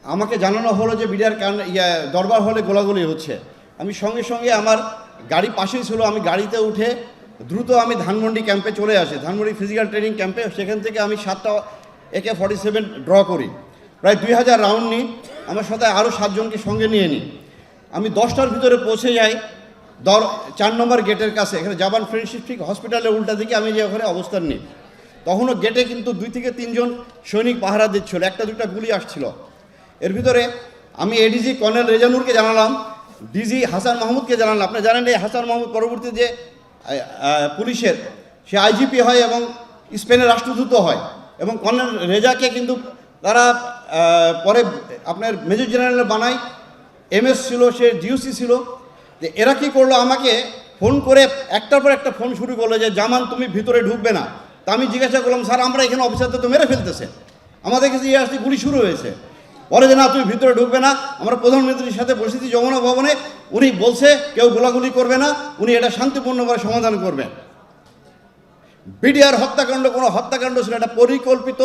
আমাকে জানানো হলো যে বিডিআর দরবার হলে গোলাগুলি হচ্ছে। আমি সঙ্গে সঙ্গে আমার গাড়ি পাশেই ছিল, আমি গাড়িতে উঠে দ্রুত আমি ধানমন্ডি ক্যাম্পে চলে আসি, ধানমন্ডি ফিজিক্যাল ট্রেনিং ক্যাম্পে। সেখান থেকে আমি 7টা AK-47 ড্র করি, প্রায় 2000 রাউন্ড নিই, আমার সাথে আরও 7 জনকে সঙ্গে নিয়ে নিই। আমি 10টার ভিতরে পৌঁছে যাই 4 নম্বর গেটের কাছে, এখানে জাপান ফ্রেন্ডশিপ ঠিক হসপিটালের উল্টা দিকে আমি যে ওখানে অবস্থান নিই। তখনও গেটে কিন্তু 2 থেকে 3 জন সৈনিক পাহারা দিচ্ছিল, 1টা-2টা গুলি আসছিল। এর ভিতরে আমি এডিজি কর্নেল রেজানুরকে জানালাম, ডিজি হাসান মাহমুদকে জানালাম। আপনি জানেন এই হাসান মাহমুদ পরবর্তী যে পুলিশের সে IGP হয় এবং স্পেনের রাষ্ট্রদূত হয়, এবং কর্নেল রেজাকে কিন্তু তারা পরে আপনার মেজর জেনারেল বানায়, MS ছিল, সে DOC ছিল। যে এরা কী করলো, আমাকে ফোন করে একটার পর একটা ফোন শুরু করলো যে জামান তুমি ভিতরে ঢুকবে না। তা আমি জিজ্ঞাসা করলাম, স্যার আমরা এখানে অফিসারদের তো মেরে ফেলতেছে, আমাদের কাছে আসতে গুলি শুরু হয়েছে। পরে যে না তুমি ভিতরে ঢুকবে না, আমরা প্রধানমন্ত্রীর সাথে বসেছি যমুনা ভবনে, উনি বলছে কেউ গোলাগুলি করবে না, উনি এটা শান্তিপূর্ণভাবে সমাধান করবেন। বিডিআর হত্যাকাণ্ড কোনো হত্যাকাণ্ড ছিল, এটা পরিকল্পিত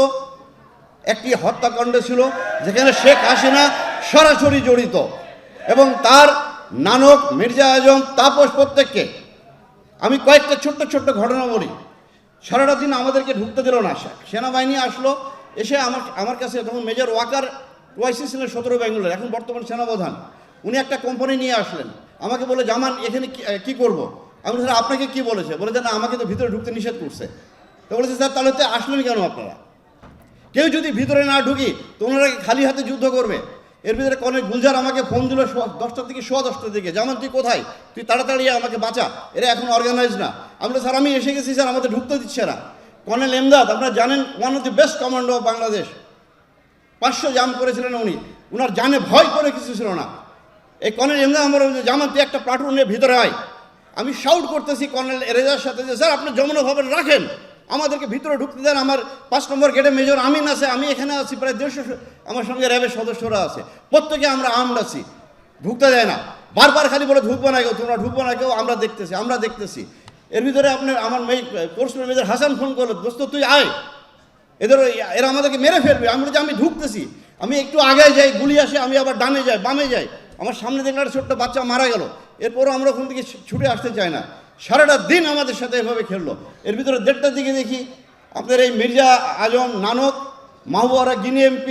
একটি হত্যাকাণ্ড ছিল, যেখানে শেখ হাসিনা সরাসরি জড়িত, এবং তার নানক, মির্জা আজম, তাপস প্রত্যেককে। আমি কয়েকটা ছোট্ট ছোট্ট ঘটনা বলি। সারাটা দিন আমাদেরকে ঢুকতে দিল না, সেনাবাহিনী আসলো, এসে আমার কাছে তখন মেজর ওয়াকার ওয়াইসি ছিলেন 17 বেঙ্গলের, এখন বর্তমান সেনাপ্রধান। উনি একটা কোম্পানি নিয়ে আসলেন, আমাকে বলে জামান এখানে কি করব। আমি বলি স্যার আপনাকে কি বলেছে, বলে যে না আমাকে তো ভিতরে ঢুকতে নিষেধ করছে। তো বলেছে স্যার তাহলে তো আসলেন কেন আপনারা, কেউ যদি ভিতরে না ঢুকি তো ওনারা খালি হাতে যুদ্ধ করবে। এর ভিতরে কর্নেল গুলজার আমাকে ফোন দিল 10টার থেকে 10:15টার দিকে, জামান তুই কোথায়, তুই তাড়াতাড়ি আমাকে বাঁচা, এরা এখন অর্গানাইজ না। আমি বলি স্যার আমি এসে গেছি স্যার, আমাদের ঢুকতে দিচ্ছে না। কর্নেল এমদাদ আপনারা জানেন, one of the best commando of Bangladesh, 500 জাম করেছিলেন উনি, ওনার জানে ভয় করে কিছু ছিল না। এই কর্নেল এমদাদ আমার জামান তুই একটা প্লাটুন নিয়ে ভিতরে আয়। আমি শাউট করতেছি কর্নেল রেজার সাথে যে স্যার আপনি যমুনা ভবন রাখেন, আমাদেরকে ভিতরে ঢুকতে দেন। আমার 5 নম্বর গেটে মেজর আমিন আছে, আমি এখানে আছি, প্রায় 150 আমার সঙ্গে র্যাবের সদস্যরা আছে, প্রত্যেকে আমরা আর্মড আছি, ঢুকতে দেয় না। বারবার খালি বলে ঢুকবো না কেউ, তোমরা ঢুকবো না কেউ, আমরা দেখতেছি। এর ভিতরে আপনার আমার কোর্স মেজর হাসান ফোন করলো, দোস্ত তুই আয়, এরা আমাদেরকে মেরে ফেলবে। আমি বলছি আমি ঢুকতেছি, আমি একটু আগে যাই, গুলি আসে, আমি আবার ডানে যাই, বামে যাই, আমার সামনে দেখলাম একটা ছোট্ট বাচ্চা মারা গেল। এরপরও আমরা ওখান থেকে ছুটে আসতে চাই না, সারাটা দিন আমাদের সাথে এভাবে খেললো। এর ভিতরে 1:30টার দিকে দেখি আপনার এই মির্জা আজম, নানক, মাহবুবা গিনি MP,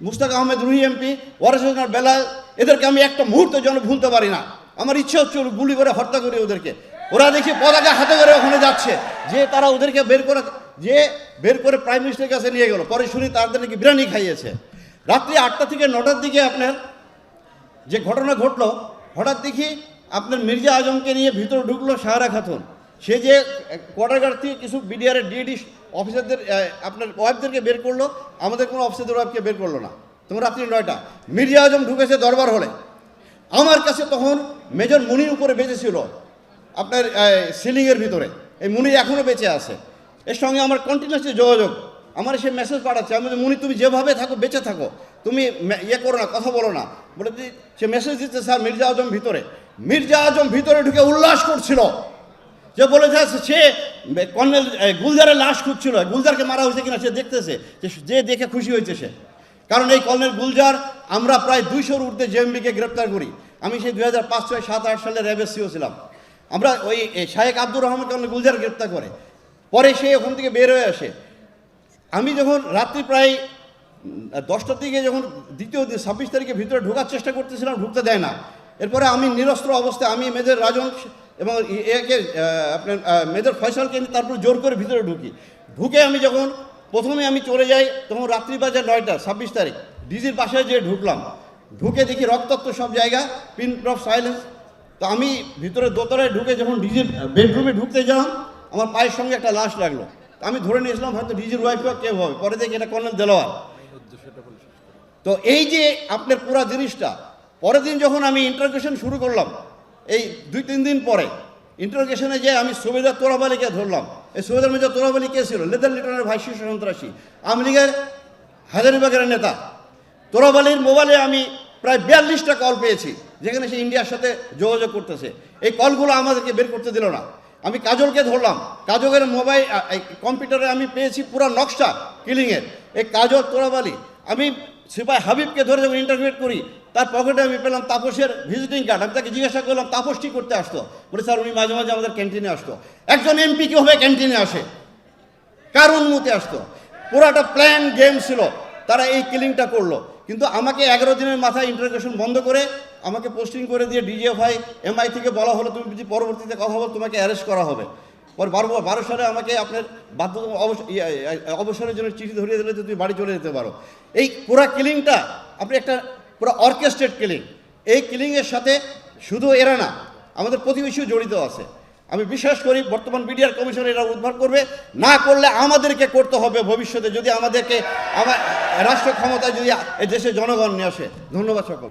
মুস্তাক আহমেদ রুহি MP, ওয়ারেস বেলাল, এদেরকে আমি একটা মুহূর্ত যেন ভুলতে পারি না। আমার ইচ্ছে হচ্ছে গুলি করে হত্যা করি ওদেরকে। ওরা দেখি পতাকা হাতে করে ওখানে যাচ্ছে, যে তারা ওদেরকে বের করে প্রাইম মিনিস্টারের কাছে নিয়ে গেল। পরে শুনি তাদের নাকি বিরিয়ানি খাইয়েছে। রাত্রি 8টা থেকে 9টার দিকে আপনার যে ঘটনা ঘটলো, হঠাৎ দেখি আপনার মির্জা আজমকে নিয়ে ভিতরে ঢুকলো সাহারা খাতুন। সে যে কোয়ার্টারগার্ড থেকে কিছু বিডিআরের DD অফিসারদের আপনার ওয়াইফদেরকে বের করলো, আমাদের কোনো অফিসারদের ওয়াইফকে বের করলো না। তখন রাত্রি 9টা, মির্জা আজম ঢুকেছে দরবার হলে। আমার কাছে তখন মেজর মুনির উপরে বেঁচেছিল আপনার সিলিংয়ের ভিতরে, এই মুনির এখনও বেঁচে আছে। এর সঙ্গে আমার কন্টিনিউয়াসলি যোগাযোগ, আমার সে মেসেজ পাঠাচ্ছে, আমি মুনি তুমি যেভাবে থাকো বেঁচে থাকো, তুমি করো না, কথা বলো না। বলে সে মেসেজ দিচ্ছে স্যার মির্জা আজম ভিতরে। মির্জা আজম ভিতরে ঢুকে উল্লাস করছিল, যে বলেছে সে কর্নেল গুলজারের লাশ খুঁজছিল, গুলজারকে মারা হয়েছে কিনা সে দেখতেছে, যে দেখে খুশি হয়েছে সে। কারণ এই কর্নেল গুলজার আমরা প্রায় 200-র ঊর্ধ্বে JMB-কে গ্রেপ্তার করি। আমি সেই 2005, 6, 7, 8 সালে র্যাবের CO ছিলাম। আমরা ওই শাহেক আব্দুর রহমান কর্নেল গুলজার গ্রেপ্তার করে, পরে সে ওখান থেকে বের হয়ে আসে। আমি যখন রাত্রি প্রায় 10টার দিকে যখন দ্বিতীয় 26 তারিখে ভিতরে ঢোকার চেষ্টা করতেছিলাম, ঢুকতে দেয় না। এরপরে আমি নিরস্ত্র অবস্থায় আমি মেজর রাজন এবং একে আপনার মেজর ফয়সালকে তারপর জোর করে ভিতরে ঢুকে আমি যখন প্রথমে আমি চলে যাই, তখন রাত্রি বাজে 9টা, 26 তারিখ। ডিজির বাসায় যেয়ে ঢুকলাম, ঢুকে দেখি রক্তাক্ত সব জায়গা, পিন ড্রপ সাইলেন্স। তো আমি ভিতরে দোতলায় ঢুকে যখন ডিজির বেডরুমে ঢুকতে গেলাম, আমার পায়ের সঙ্গে একটা লাশ লাগলো। আমি ধরে নিয়েছিলাম হয়তো ডিজির ওয়াইফ বা কেউ হবে, পরে দেখি এটা কর্নেল দেলোয়ার। তো এই যে আপনার পুরা জিনিসটা, পরের দিন যখন আমি ইন্টারোগেশন শুরু করলাম, এই 2-3 দিন পরে ইন্টারোগেশনে যে আমি সুবেদার তোরাব আলীকে ধরলাম। এই সুবেদার মেজর তোরাব আলী কে ছিল? লেদার লিটনের ভাই, শীর্ষ সন্ত্রাসী, আওয়ামী লীগের হাজারীবাগের নেতা। তোরাব আলীর মোবাইলে আমি প্রায় 42টা কল পেয়েছি, যেখানে সে ইন্ডিয়ার সাথে যোগাযোগ করতেছে। এই কলগুলো আমাদেরকে বের করতে দিল না। আমি কাজলকে ধরলাম, কাজলের মোবাইল কম্পিউটারে আমি পেয়েছি পুরো নকশা কিলিংয়ের। এই কাজল, তোরাব আলী, আমি সিপাই হাবিবকে ধরে যখন ইন্টারভিউ করি, তার পকেটে আমি পেলাম তাপসের ভিজিটিং কার্ড। আমি তাকে জিজ্ঞাসা করলাম তাপস কি করতে আসতো, বলে স্যার উনি মাঝে মাঝে আমাদের ক্যান্টিনে আসতো। একজন এমপি কীভাবে ক্যান্টিনে আসে, কার অনুমতি আসতো? পুরাটা প্ল্যান গেম ছিল, তারা এই কিলিংটা করলো। কিন্তু আমাকে 11 দিনের মাথায় ইন্টারোগেশন বন্ধ করে আমাকে পোস্টিং করে দিয়ে ডিজিএফআই এমআই থেকে বলা হলো তুমি যদি পরবর্তীতে কথা বল তোমাকে অ্যারেস্ট করা হবে। পরে 12 সালে আমাকে আপনার অবসরের জন্য চিঠি ধরিয়ে দিলে তুমি বাড়ি চলে যেতে পারো। এই পুরা কিলিংটা আপনি একটা পুরো অর্কেস্ট্রেট কিলিং। এই কিলিংয়ের সাথে শুধু এরা না, আমাদের প্রতিবেশীও জড়িত আছে। আমি বিশ্বাস করি বর্তমান বিডিআর কমিশন এরা উদ্ধার করবে, না করলে আমাদেরকে করতে হবে ভবিষ্যতে, যদি আমাদেরকে রাষ্ট্র ক্ষমতায় যদি দেশের জনগণ নিয়ে আসে। ধন্যবাদ সকল।